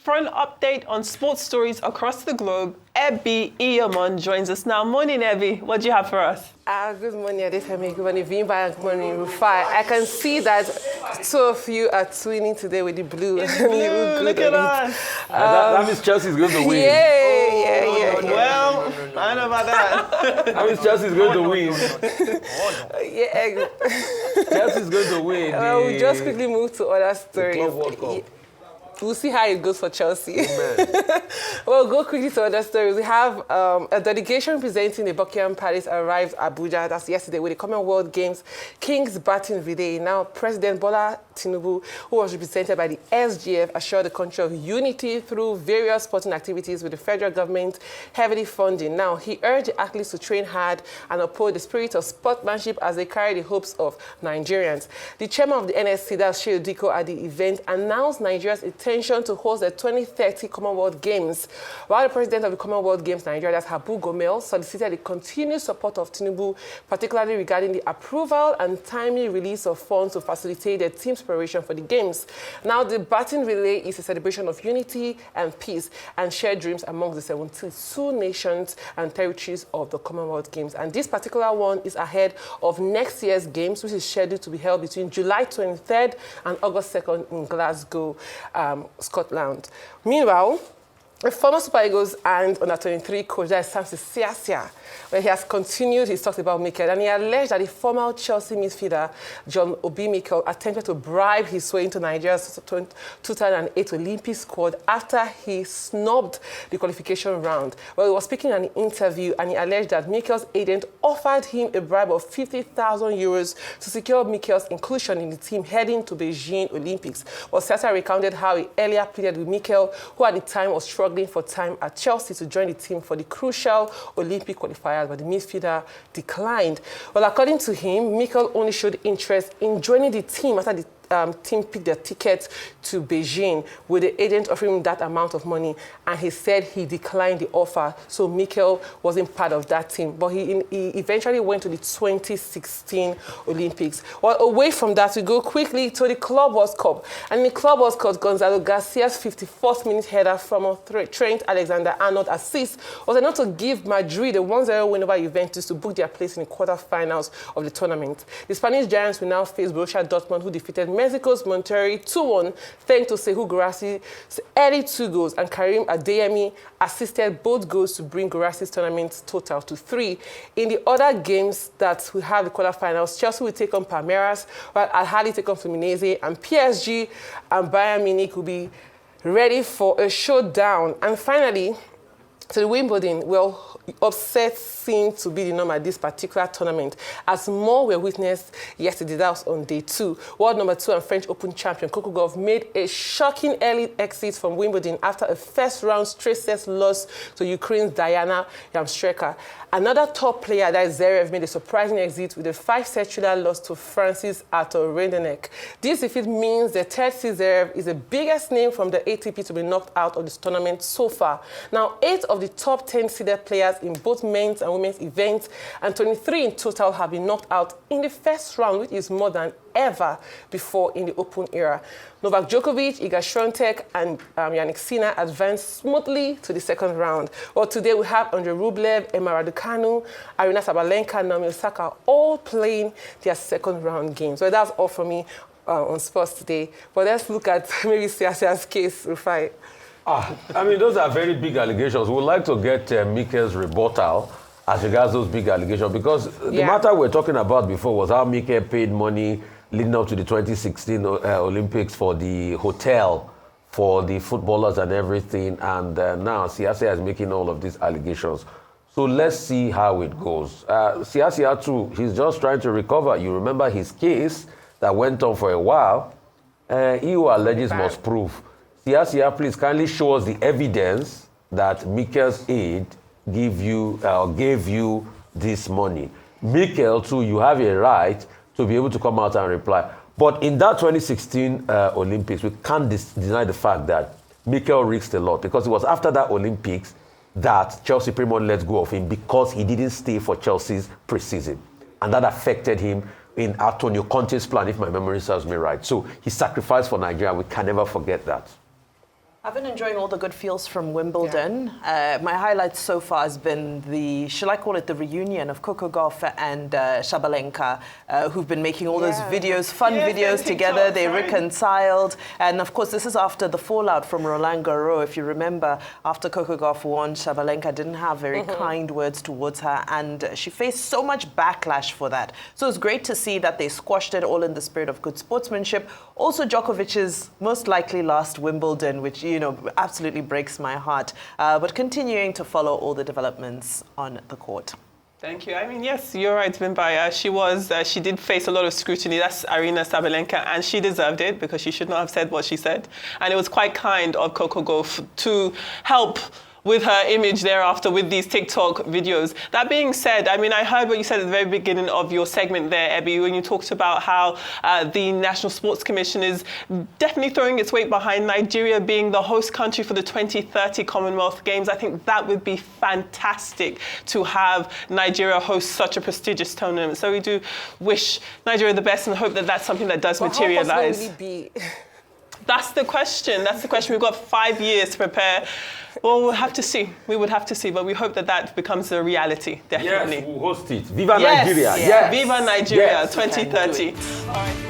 For an update on sports stories across the globe, Ebby Iyamon joins us now. Morning, Ebby. What do you have for us? Good morning, Adefemi. Good morning, Vimba. Good morning, Rufai. I can see that two of you are twinning today with the blue. Look at us. That means Chelsea's going to win. Yeah. Well, I don't know about that. That means Chelsea's going to win. Yeah. Chelsea's going to win. We'll just quickly move to other stories. Club World Cup. We'll see how it goes for Chelsea. We'll go quickly to other stories. We have a delegation presenting the Buckingham Palace arrived Abuja, that's yesterday, with the Commonwealth Games King's Batting Relay. Now, President Bola Tinubu, who was represented by the SGF, assured the country of unity through various sporting activities with the federal government heavily funding. Now, he urged the athletes to train hard and uphold the spirit of sportsmanship as they carry the hopes of Nigerians. The chairman of the NSC, that's Shehu Diko, at the event, announced Nigeria's intention to host the 2030 Commonwealth Games, while the president of the Commonwealth Games Nigeria, that's Habu Gomel, solicited the continued support of Tinubu, particularly regarding the approval and timely release of funds to facilitate the team's preparation for the Games. Now, the batting relay is a celebration of unity and peace and shared dreams among the 72 nations and territories of the Commonwealth Games. And this particular one is ahead of next year's Games, which is scheduled to be held between July 23rd and August 2nd in Glasgow, Scotland. Meanwhile, the former Super Eagles and under-23 coach, that is Siasia, where he has continued his talks about Mikel, and he alleged that the former Chelsea midfielder, John Obi Mikel, attempted to bribe his way into Nigeria's 2008 Olympic squad after he snubbed the qualification round. Well, he was speaking in an interview, and he alleged that Mikel's agent offered him a bribe of 50,000 euros to secure Mikel's inclusion in the team heading to Beijing Olympics. Well, Siasia recounted how he earlier pleaded with Mikel, who at the time was struggling for time at Chelsea, to join the team for the crucial Olympic qualifiers, but the midfielder declined. Well, according to him, Mikel only showed interest in joining the team after the team picked their ticket to Beijing, with the agent offering him that amount of money, and he said he declined the offer, so Mikel wasn't part of that team. But he eventually went to the 2016 Olympics. Well, away from that, we go quickly to the Club World Cup. And in the Club World Cup, Gonzalo Garcia's 54th minute header from a Trent Alexander-Arnold assist was enough to give Madrid a 1-0 win over Juventus to book their place in the quarterfinals of the tournament. The Spanish Giants will now face Borussia Dortmund, who defeated Mexico's Monterrey 2-1, thanks to Serhou Guirassí's early 2 goals, and Karim Adeyemi assisted both goals to bring Guirassí's tournament total to 3. In the other games that we have the quarterfinals, Chelsea will take on Palmeiras, while Al Ahly take on Fluminense, and PSG and Bayern Munich will be ready for a showdown. And finally, to the Wimbledon, well, upset seemed to be the norm at this particular tournament, as more were witnessed yesterday. That was on day 2. World number 2 and French Open champion Coco Gauff made a shocking early exit from Wimbledon after a first-round straight-set loss to Ukraine's Diana Yamstreka. Another top player, that is Zverev, made a surprising exit with a 5-set thriller loss to Francis Arthur Rinderknech. This defeat means the third seed Zverev is the biggest name from the ATP to be knocked out of this tournament so far. Now, 8 of the top 10 seeded players in both men's and women's events, and 23 in total, have been knocked out in the first round, which is more than ever before in the Open era. Novak Djokovic, Iga Swiatek, and Jannik Sinner advanced smoothly to the second round. Well, today we have Andrei Rublev, Emma Raducanu, Aryna Sabalenka, Naomi Osaka, all playing their second round games. So that's all for me on sports today. But let's look at maybe Siasia's case, Rufai. I mean, those are very big allegations. We'd like to get Mikel's rebuttal as regards those big allegations, because the matter we were talking about before was how Mikel paid money leading up to the 2016 Olympics for the hotel for the footballers and everything, and now Siasia is making all of these allegations. So let's see how it goes. Siasia too, he's just trying to recover. You remember his case that went on for a while. He who alleges must prove. Siasia, please kindly show us the evidence that Mikel's aide gave you this money. Mikel, too, you have a right to be able to come out and reply. But in that 2016 Olympics, we can't deny the fact that Mikel risked a lot, because it was after that Olympics that Chelsea pretty much let go of him because he didn't stay for Chelsea's preseason. And that affected him in Antonio Conte's plan, if my memory serves me right. So he sacrificed for Nigeria. We can never forget that. I've been enjoying all the good feels from Wimbledon. My highlights so far has been shall I call it the reunion of Coco Gauff and Sabalenka, who've been making all those videos, fun videos together. They reconciled. And of course, this is after the fallout from Roland Garros. If you remember, after Coco Gauff won, Sabalenka didn't have very kind words towards her, and she faced so much backlash for that. So it's great to see that they squashed it all in the spirit of good sportsmanship. Also, Djokovic's most likely last Wimbledon, which, absolutely breaks my heart. But continuing to follow all the developments on the court. Thank you. I mean, yes, you're right, Bimbai. She did face a lot of scrutiny. That's Arina Sabalenka, and she deserved it because she should not have said what she said. And it was quite kind of Coco Gauff to help with her image thereafter with these TikTok videos. That being said, I mean, I heard what you said at the very beginning of your segment there, Ebby, when you talked about how the National Sports Commission is definitely throwing its weight behind Nigeria being the host country for the 2030 Commonwealth Games. I think that would be fantastic to have Nigeria host such a prestigious tournament. So we do wish Nigeria the best and hope that that's something that does materialize. How possible will it be? That's the question. We've got 5 years to prepare. Well, we'll have to see. We would have to see, but we hope that becomes a reality, definitely. Yes, we'll host it. Viva Nigeria. Yes. Viva Nigeria 2030. All right.